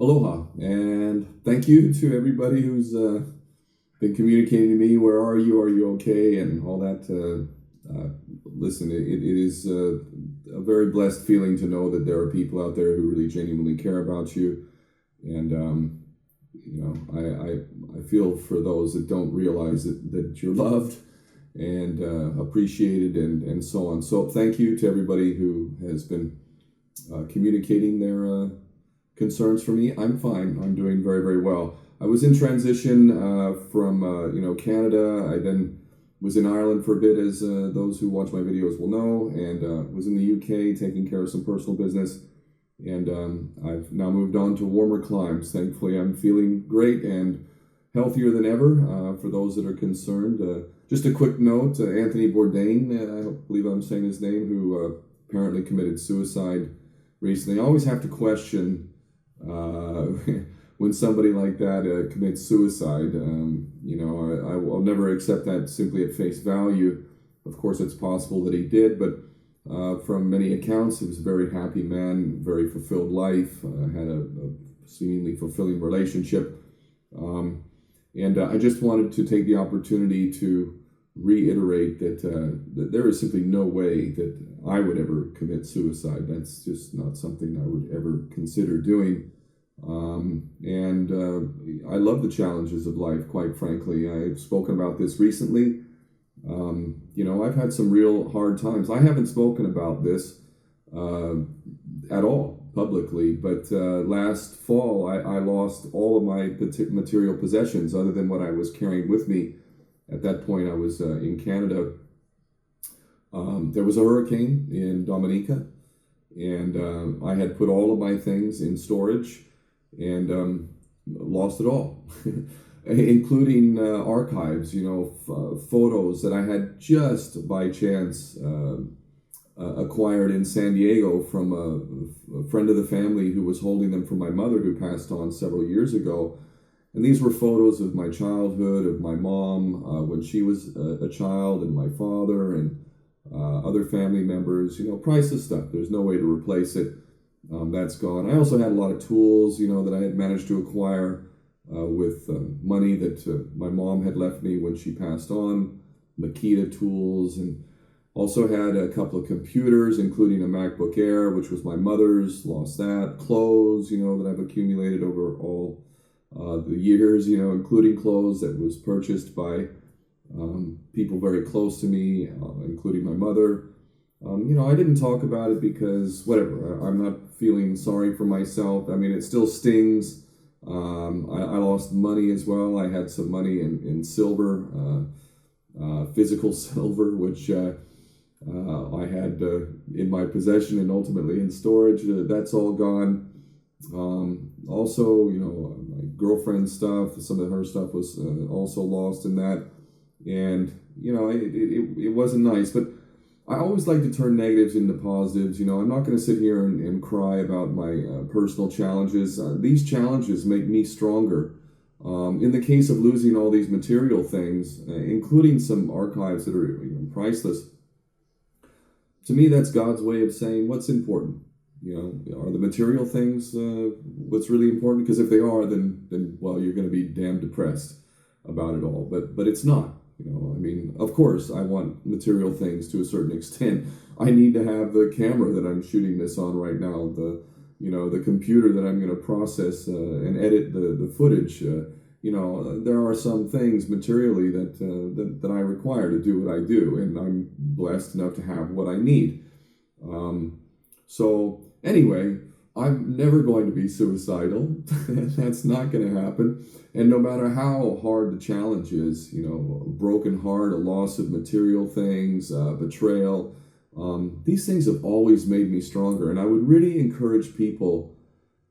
Aloha, and thank you to everybody who's been communicating to me. Where are you? Are you okay? And all that. Listen, it is a very blessed feeling to know that there are people out there who really genuinely care about you. And, I feel for those that don't realize that you're loved and appreciated and so on. So thank you to everybody who has been communicating their concerns for me. I'm fine. I'm doing very, very well. I was in transition from Canada. I then was in Ireland for a bit, as those who watch my videos will know, and was in the UK taking care of some personal business. And I've now moved on to warmer climes. Thankfully, I'm feeling great and healthier than ever. For those that are concerned, just a quick note: Anthony Bourdain, I believe I'm saying his name, who apparently committed suicide recently. I always have to question when somebody like that commits suicide. I'll never accept that simply at face value. Of course, it's possible that he did, but from many accounts, he was a very happy man, very fulfilled life, had a seemingly fulfilling relationship. And I just wanted to take the opportunity to reiterate that there is simply no way that I would ever commit suicide. That's just not something I would ever consider doing. I love the challenges of life, quite frankly. I've spoken about this recently. I've had some real hard times. I haven't spoken about this at all publicly, but last fall I lost all of my material possessions other than what I was carrying with me. At that point, I was in Canada. There was a hurricane in Dominica, and I had put all of my things in storage and lost it all, including archives, photos that I had just by chance acquired in San Diego from a friend of the family who was holding them for my mother, who passed on several years ago. And these were photos of my childhood, of my mom when she was a child, and my father, and other family members. Priceless stuff. There's no way to replace it. That's gone. I also had a lot of tools, that I had managed to acquire with money that my mom had left me when she passed on. Makita tools, and also had a couple of computers, including a MacBook Air, which was my mother's. Lost that. Clothes, that I've accumulated over all the years, including clothes that was purchased by people very close to me, including my mother. I didn't talk about it because, whatever, I'm not feeling sorry for myself. I mean, it still stings. I lost money as well. I had some money in silver, physical silver, which I had in my possession and ultimately in storage. That's all gone. Also, my girlfriend's stuff, some of her stuff was also lost in that. And, it wasn't nice, but I always like to turn negatives into positives. I'm not going to sit here and cry about my personal challenges. These challenges make me stronger. In the case of losing all these material things, including some archives that are priceless, to me, that's God's way of saying what's important. Are the material things what's really important? Because if they are, then you're going to be damn depressed about it all. But it's not. Of course, I want material things to a certain extent. I need to have the camera that I'm shooting this on right now, the computer that I'm going to process and edit the footage. There are some things materially that I require to do what I do, and I'm blessed enough to have what I need. So anyway, I'm never going to be suicidal. That's not going to happen. And no matter how hard the challenge is, a broken heart, a loss of material things, betrayal, these things have always made me stronger. And I would really encourage people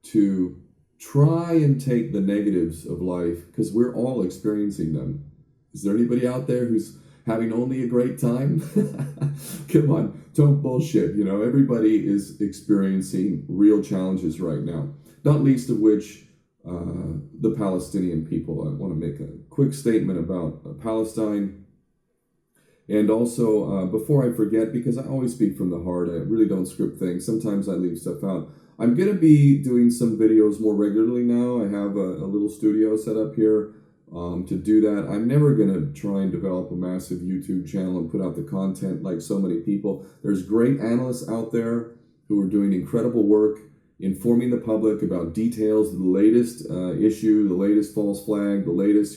to try and take the negatives of life, because we're all experiencing them. Is there anybody out there who's having only a great time? Come on, don't bullshit. Everybody is experiencing real challenges right now, not least of which the Palestinian people. I want to make a quick statement about Palestine. And also, before I forget, because I always speak from the heart, I really don't script things. Sometimes I leave stuff out. I'm going to be doing some videos more regularly now. I have a little studio set up here to do that. I'm never going to try and develop a massive YouTube channel and put out the content like so many people. There's great analysts out there who are doing incredible work informing the public about details of the latest issue, the latest false flag, the latest,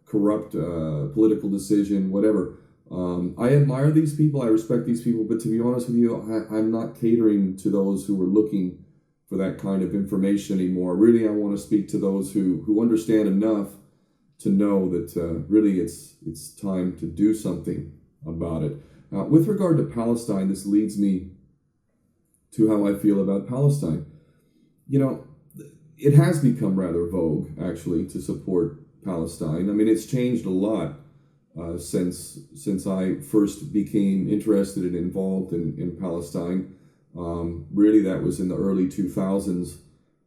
corrupt political decision, whatever. I admire these people, I respect these people, but to be honest with you, I'm not catering to those who are looking for that kind of information anymore. Really, I want to speak to those who understand enough to know that really it's time to do something about it. With regard to Palestine, this leads me to how I feel about Palestine. It has become rather vogue, actually, to support Palestine. I mean, it's changed a lot since I first became interested and involved in Palestine. Really, that was in the early 2000s.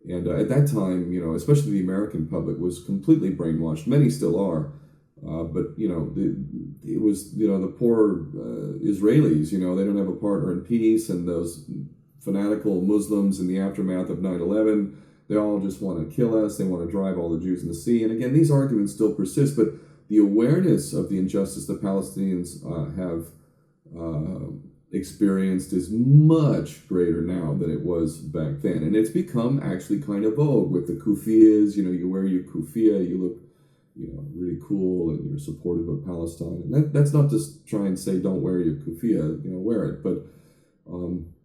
And at that time, especially the American public was completely brainwashed. Many still are. But, it was, the poor Israelis, they don't have a partner in peace. And those fanatical Muslims in the aftermath of 9/11, they all just want to kill us. They want to drive all the Jews in the sea. And again, these arguments still persist. But the awareness of the injustice the Palestinians have experienced is much greater now than it was back then. And it's become actually kind of vogue with the kufiyas. You wear your kufiya, you look really cool, and you're supportive of Palestine. And that's not just try and say don't wear your kufiya, wear it. But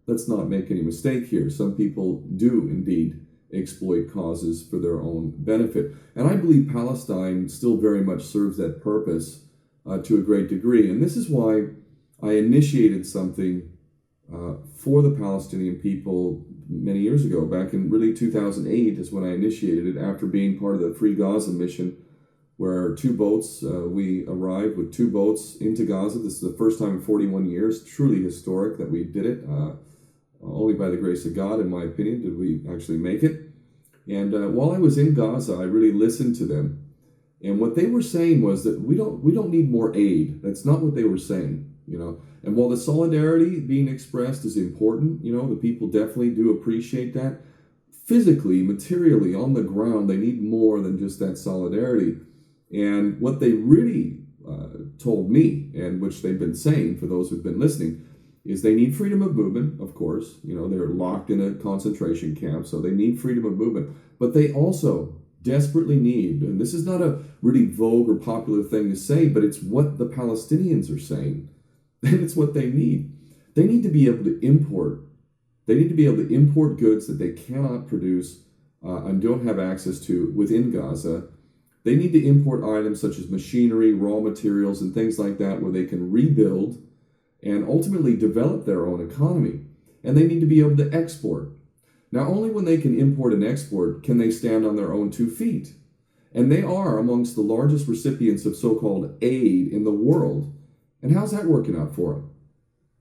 let's not make any mistake here. Some people do indeed exploit causes for their own benefit. And I believe Palestine still very much serves that purpose to a great degree. And this is why I initiated something for the Palestinian people many years ago. Back in really 2008 is when I initiated it, after being part of the Free Gaza mission, where we arrived with 2 boats into Gaza. This is the first time in 41 years, truly historic that we did it. Only by the grace of God, in my opinion, did we actually make it. And while I was in Gaza, I really listened to them. And what they were saying was that we don't need more aid. That's not what they were saying, And while the solidarity being expressed is important, the people definitely do appreciate that. Physically, materially, on the ground, they need more than just that solidarity. And what they really told me, and which they've been saying for those who've been listening, is they need freedom of movement, of course. They're locked in a concentration camp, so they need freedom of movement. But they also desperately need, and this is not a really vogue or popular thing to say, but it's what the Palestinians are saying, and it's what they need. They need to be able to import. They need to be able to import goods that they cannot produce and don't have access to within Gaza. They need to import items such as machinery, raw materials, and things like that, where they can rebuild and ultimately develop their own economy. And they need to be able to export. Now, only when they can import and export can they stand on their own 2 feet. And they are amongst the largest recipients of so-called aid in the world. And how's that working out for them?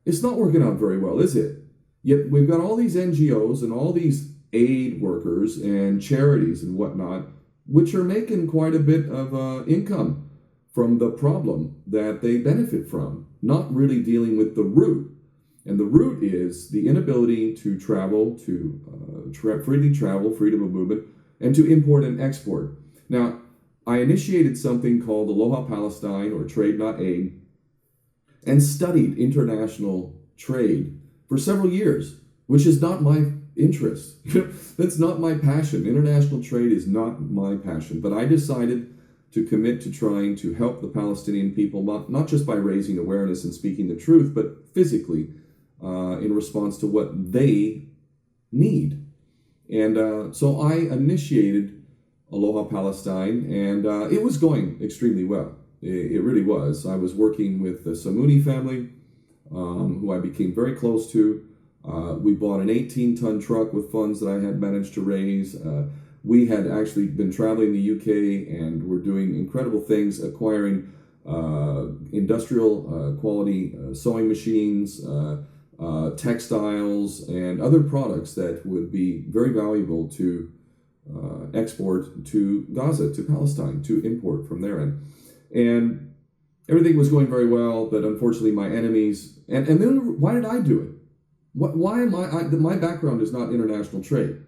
It's not working out very well, is it? Yet we've got all these NGOs and all these aid workers and charities and whatnot, which are making quite a bit of income from the problem that they benefit from, not really dealing with the root. And the root is the inability to travel, to freely travel, freedom of movement, and to import and export. Now, I initiated something called Aloha Palestine, or Trade Not Aid, and studied international trade for several years, which is not my interest. That's not my passion. International trade is not my passion. But I decided to commit to trying to help the Palestinian people, not just by raising awareness and speaking the truth, but physically in response to what they need. And so I initiated Aloha Palestine, and it was going extremely well. It really was. I was working with the Samuni family, who I became very close to. We bought an 18-ton truck with funds that I had managed to raise. We had actually been traveling the UK, and were doing incredible things, acquiring industrial quality sewing machines, textiles, and other products that would be very valuable to export to Gaza, to Palestine, to import from their end. And everything was going very well, but unfortunately my enemies, and then why did I do it? Why am my background is not international trade.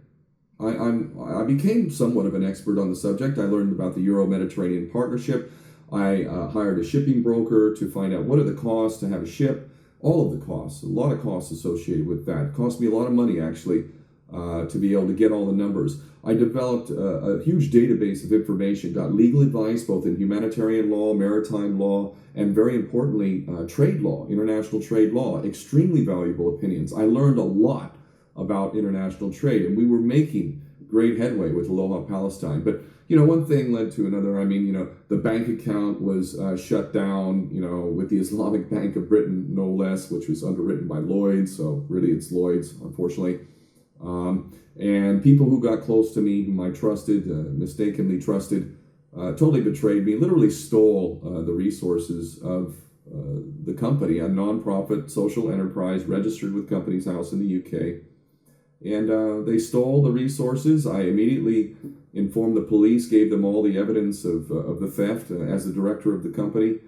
I became somewhat of an expert on the subject. I learned about the Euro-Mediterranean Partnership. I hired a shipping broker to find out what are the costs to have a ship, all of the costs, a lot of costs associated with that. It cost me a lot of money, actually, to be able to get all the numbers. I developed a huge database of information, got legal advice both in humanitarian law, maritime law, and very importantly, trade law, international trade law, extremely valuable opinions. I learned a lot about international trade, and we were making great headway with Aloha Palestine. But, one thing led to another. I mean, the bank account was shut down, with the Islamic Bank of Britain, no less, which was underwritten by Lloyd's. So really it's Lloyd's, unfortunately. And people who got close to me, whom I trusted, mistakenly trusted, totally betrayed me, literally stole the resources of the company, a nonprofit social enterprise registered with Companies House in the UK. And they stole the resources. I immediately informed the police, gave them all the evidence of the theft as the director of the company.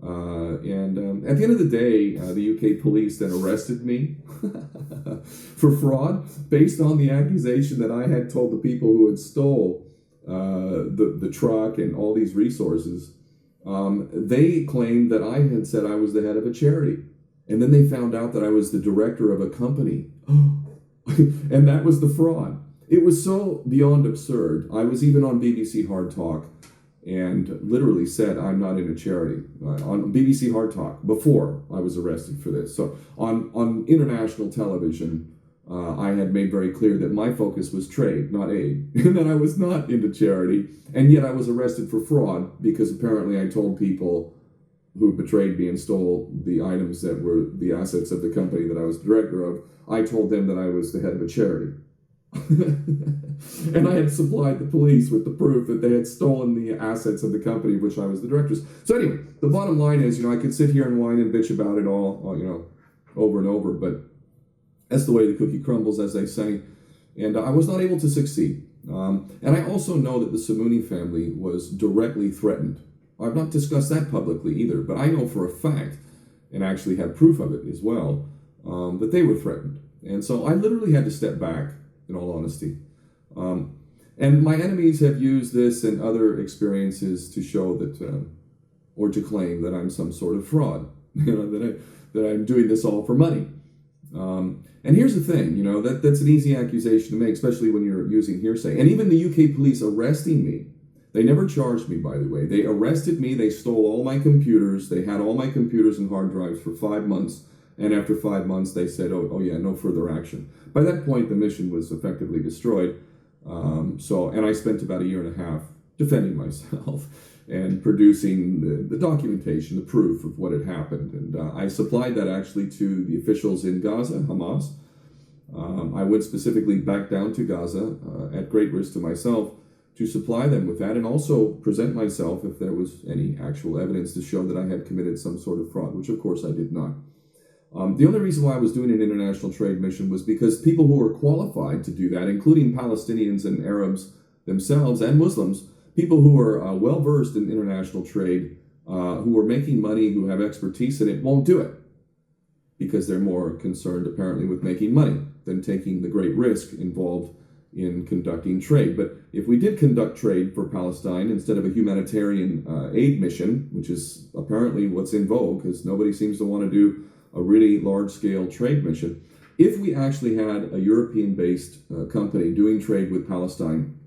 And at the end of the day, the UK police then arrested me for fraud based on the accusation that I had told the people who had stole the truck and all these resources. They claimed that I had said I was the head of a charity. And then they found out that I was the director of a company. And that was the fraud. It was so beyond absurd. I was even on BBC Hard Talk and literally said I'm not in a charity on BBC Hard Talk before I was arrested for this. So on international television, I had made very clear that my focus was trade, not aid, and that I was not into charity. And yet I was arrested for fraud because apparently I told people who betrayed me and stole the items that were the assets of the company that I was director of. I told them that I was the head of a charity. And I had supplied the police with the proof that they had stolen the assets of the company of which I was the director. So anyway, the bottom line is, I could sit here and whine and bitch about it all, over and over, but that's the way the cookie crumbles, as they say. And I was not able to succeed. And I also know that the Samuni family was directly threatened. I've not discussed that publicly either, but I know for a fact, and actually have proof of it as well, that they were threatened. And so I literally had to step back, in all honesty. And my enemies have used this and other experiences to show that, or to claim that I'm some sort of fraud, that I'm doing this all for money. And here's the thing, that's an easy accusation to make, especially when you're using hearsay. And even the UK police arresting me, they never charged me, by the way. They arrested me, they stole all my computers, they had all my computers and hard drives for 5 months, and after 5 months they said, oh yeah, no further action. By that point, the mission was effectively destroyed. And I spent about 1.5 years defending myself and producing the documentation, the proof of what had happened. And I supplied that actually to the officials in Gaza, Hamas. I went specifically back down to Gaza at great risk to myself to supply them with that and also present myself if there was any actual evidence to show that I had committed some sort of fraud, which of course I did not. The only reason why I was doing an international trade mission was because people who were qualified to do that, including Palestinians and Arabs themselves and Muslims, people who are well-versed in international trade, who are making money, who have expertise in it, won't do it because they're more concerned apparently with making money than taking the great risk involved in conducting trade. But if we did conduct trade for Palestine instead of a humanitarian aid mission, which is apparently what's in vogue because nobody seems to want to do a really large-scale trade mission, if we actually had a European-based company doing trade with Palestine,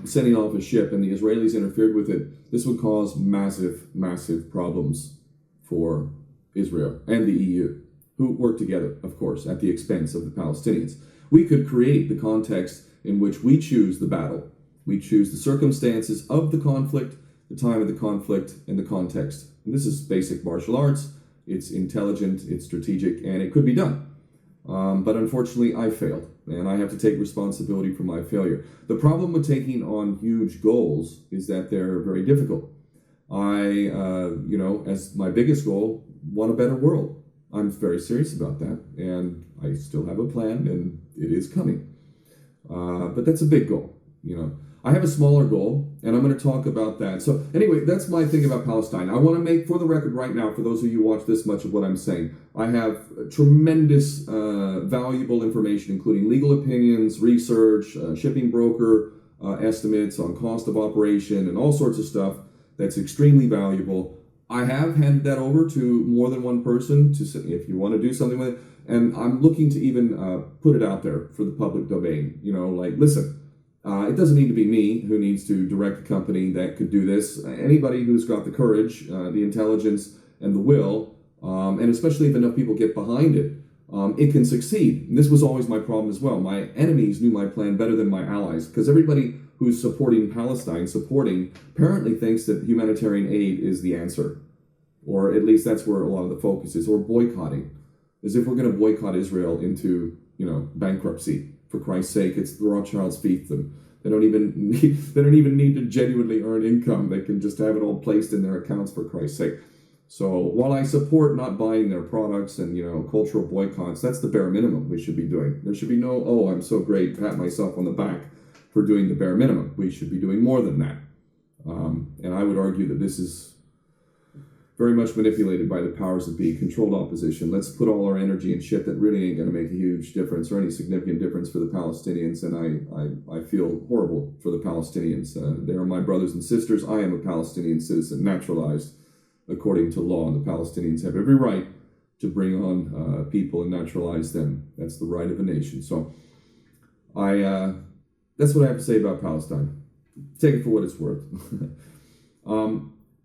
sending off a ship, and the Israelis interfered with it, this would cause massive, massive problems for Israel and the EU, who work together, of course, at the expense of the Palestinians. We could create the context in which we choose the battle. We choose the circumstances of the conflict, the time of the conflict, and the context. And this is basic martial arts. It's intelligent, it's strategic, and it could be done. But unfortunately, I failed, and I have to take responsibility for my failure. The problem with taking on huge goals is that they're very difficult. I, as my biggest goal, want a better world. I'm very serious about that, and I still have a plan, and it is coming. But that's a big goal, I have a smaller goal, And I'm going to talk about that. So anyway, that's my thing about Palestine. I want to make, for the record right now, for those of you who watch this much of what I'm saying, I have tremendous valuable information, including legal opinions, research, shipping broker estimates on cost of operation, and all sorts of stuff that's extremely valuable. I have handed that over to more than one person to say, if you want to do something with it. And I'm looking to even put it out there for the public domain. Listen, it doesn't need to be me who needs to direct a company that could do this. Anybody who's got the courage, the intelligence, and the will, and especially if enough people get behind it, it can succeed. And this was always my problem as well. My enemies knew my plan better than my allies, because everybody who's supporting Palestine, apparently thinks that humanitarian aid is the answer. Or at least that's where a lot of the focus is, or boycotting. As if we're going to boycott Israel into, bankruptcy. For Christ's sake, it's the Rothschilds feed them. They don't even need to genuinely earn income. They can just have it all placed in their accounts, for Christ's sake. So while I support not buying their products and, cultural boycotts, that's the bare minimum we should be doing. There should be no, oh, I'm so great, pat myself on the back for doing the bare minimum. We should be doing more than that. And I would argue that this is very much manipulated by the powers that be, controlled opposition. Let's put all our energy in shit that really ain't going to make a huge difference or any significant difference for the Palestinians. And I feel horrible for the Palestinians. They are my brothers and sisters. I am a Palestinian citizen, naturalized according to law. And the Palestinians have every right to bring on people and naturalize them. That's the right of a nation. So that's what I have to say about Palestine. Take it for what it's worth.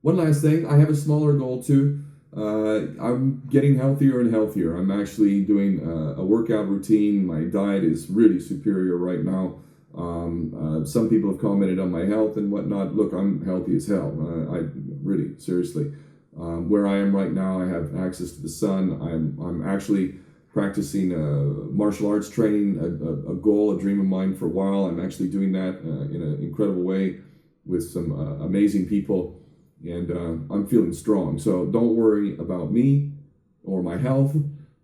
One last thing, I have a smaller goal too. I'm getting healthier and healthier. I'm actually doing a workout routine. My diet is really superior right now. Some people have commented on my health and whatnot. Look, I'm healthy as hell. Really, seriously. Where I am right now, I have access to the sun. I'm actually practicing martial arts training, a goal, a dream of mine for a while. I'm actually doing that in an incredible way with some amazing people. And I'm feeling strong. So don't worry about me or my health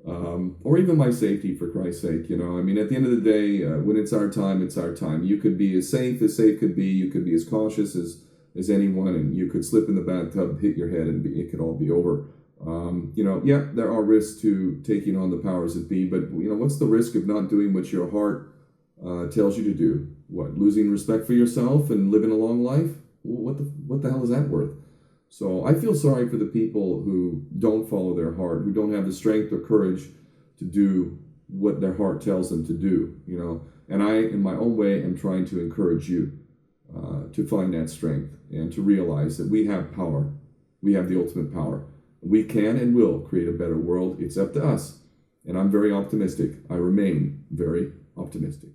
or even my safety, for Christ's sake. At the end of the day, when it's our time, it's our time. You could be as safe could be. You could be as cautious as anyone, and you could slip in the bathtub, hit your head, and it could all be over. There are risks to taking on the powers that be, but what's the risk of not doing what your heart tells you to do? What, losing respect for yourself and living a long life? What the hell is that worth? So I feel sorry for the people who don't follow their heart, who don't have the strength or courage to do what their heart tells them to do, And I, in my own way, am trying to encourage you to find that strength and to realize that we have power. We have the ultimate power. We can and will create a better world. It's up to us. And I'm very optimistic. I remain very optimistic.